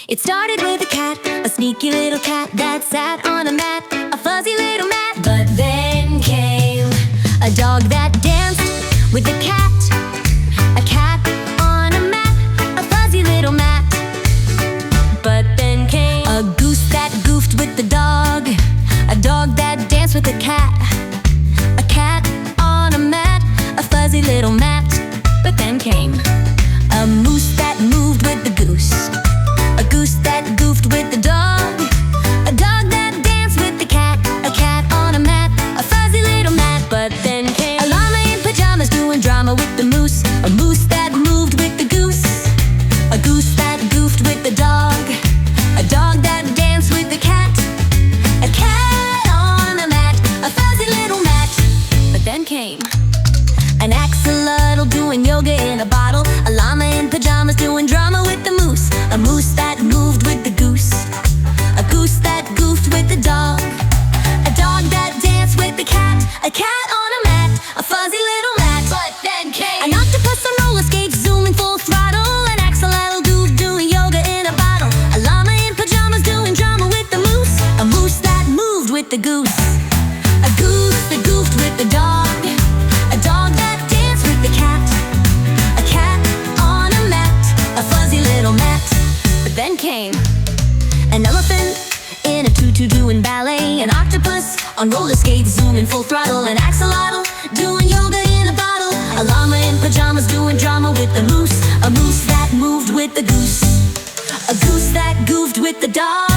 It started with a cat, a sneaky little cat that sat on a mat, a fuzzy little mat. But then came a dog that danced with a cat on a mat, a fuzzy little mat. But then came a goose that goofed with the dog, a dog that danced with a cat on a mat, a fuzzy little mat. But then came a moose that moved with the goose, a goose that goofed with the dog, a dog that danced with the cat on a mat, a fuzzy little mat. But then came a llama in pajamas doing drama with the moose, a moose that moved with the goose, a goose that goofed with the dog, a dog that danced with the cat on a mat, a fuzzy little mat. But then came an axolotl doing yoga in a bottle, a llama in pajamas doing drama with the moose, a moose that moved with the goose, a goose that goofed with the dog, a dog that danced with the cat on a mat, a fuzzy little mat. But then came an octopus on roller skates zooming full throttle, an axolotl goof doing yoga in a bottle, a llama in pajamas doing drama with the moose, a moose that moved with the goose, a goose that goofed with the dog, a dog that danced with the cat on a mat, a fuzzy little mat. But then came an elephant in a tutu doing ballet, an octopus on roller skates zooming full throttle, an axolotl doing yoga in a bottle, a llama in pajamas doing drama with the moose, a moose that moved with the goose, a goose that goofed with the dog,